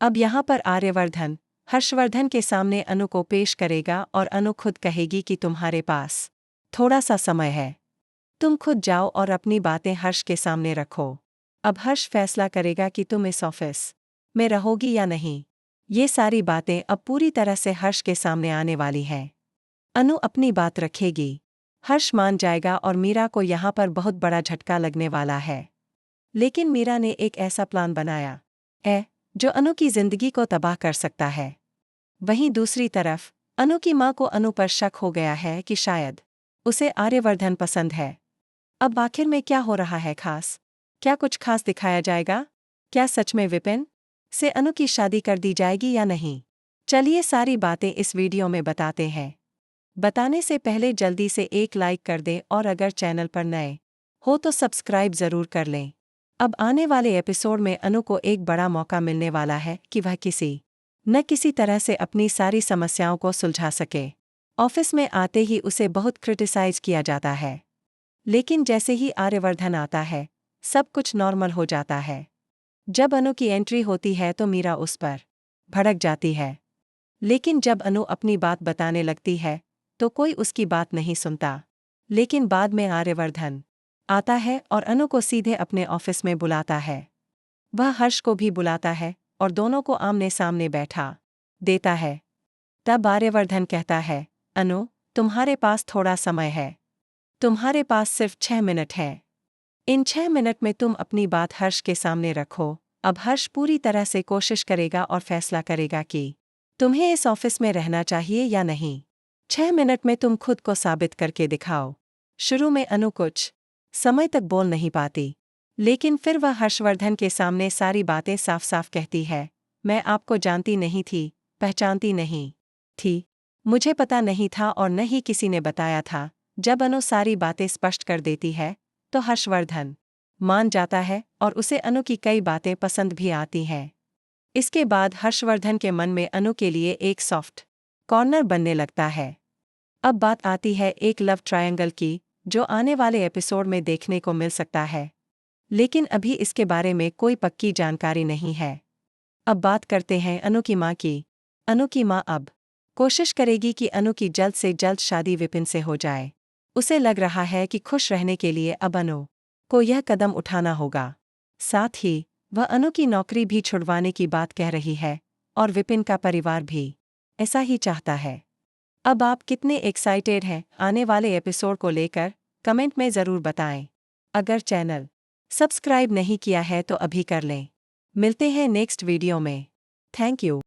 अब यहाँ पर आर्यवर्धन हर्षवर्धन के सामने अनु को पेश करेगा और अनु खुद कहेगी कि तुम्हारे पास थोड़ा सा समय है, तुम खुद जाओ और अपनी बातें हर्ष के सामने रखो। अब हर्ष फैसला करेगा कि तुम इस ऑफिस में रहोगी या नहीं। ये सारी बातें अब पूरी तरह से हर्ष के सामने आने वाली हैं। अनु अपनी बात रखेगी, हर्ष मान जाएगा और मीरा को यहाँ पर बहुत बड़ा झटका लगने वाला है। लेकिन मीरा ने एक ऐसा प्लान बनाया है जो अनु की जिंदगी को तबाह कर सकता है। वहीं दूसरी तरफ अनु की माँ को अनु पर शक हो गया है कि शायद उसे आर्यवर्धन पसंद है। अब आखिर में क्या हो रहा है खास? क्या कुछ खास दिखाया जाएगा? क्या सच में विपिन से अनु की शादी कर दी जाएगी या नहीं? चलिए सारी बातें इस वीडियो में बताते हैं। बताने से पहले जल्दी से एक लाइक कर दें और अगर चैनल पर नए हो तो सब्सक्राइब जरूर कर लें। अब आने वाले एपिसोड में अनु को एक बड़ा मौका मिलने वाला है कि वह किसी न किसी तरह से अपनी सारी समस्याओं को सुलझा सके। ऑफिस में आते ही उसे बहुत क्रिटिसाइज किया जाता है, लेकिन जैसे ही आर्यवर्धन आता है सब कुछ नॉर्मल हो जाता है। जब अनु की एंट्री होती है तो मीरा उस पर भड़क जाती है, लेकिन जब अनु अपनी बात बताने लगती है तो कोई उसकी बात नहीं सुनता। लेकिन बाद में आर्यवर्धन आता है और अनु को सीधे अपने ऑफिस में बुलाता है। वह हर्ष को भी बुलाता है और दोनों को आमने सामने बैठा देता है। तब आर्यवर्धन कहता है, अनु, तुम्हारे पास थोड़ा समय है, तुम्हारे पास सिर्फ 6 मिनट है। इन 6 मिनट में तुम अपनी बात हर्ष के सामने रखो। अब हर्ष पूरी तरह से कोशिश करेगा और फैसला करेगा कि तुम्हें इस ऑफिस में रहना चाहिए या नहीं। 6 मिनट में तुम खुद को साबित करके दिखाओ। शुरू में अनु कुछ समय तक बोल नहीं पाती, लेकिन फिर वह हर्षवर्धन के सामने सारी बातें साफ साफ कहती है। मैं आपको जानती नहीं थी, पहचानती नहीं थी, मुझे पता नहीं था और न ही किसी ने बताया था। जब अनु सारी बातें स्पष्ट कर देती है तो हर्षवर्धन मान जाता है और उसे अनु की कई बातें पसंद भी आती हैं। इसके बाद हर्षवर्धन के मन में अनु के लिए एक सॉफ्ट कॉर्नर बनने लगता है। अब बात आती है एक लव ट्रायंगल की, जो आने वाले एपिसोड में देखने को मिल सकता है, लेकिन अभी इसके बारे में कोई पक्की जानकारी नहीं है। अब बात करते हैं अनु की माँ की। अनु की माँ अब कोशिश करेगी कि अनु की जल्द से जल्द शादी विपिन से हो जाए। उसे लग रहा है कि खुश रहने के लिए अब अनु को यह कदम उठाना होगा। साथ ही वह अनु की नौकरी भी छुड़वाने की बात कह रही है और विपिन का परिवार भी ऐसा ही चाहता है। अब आप कितने एक्साइटेड हैं आने वाले एपिसोड को लेकर? कमेंट में ज़रूर बताएं। अगर चैनल सब्सक्राइब नहीं किया है तो अभी कर लें। मिलते हैं नेक्स्ट वीडियो में। Thank you.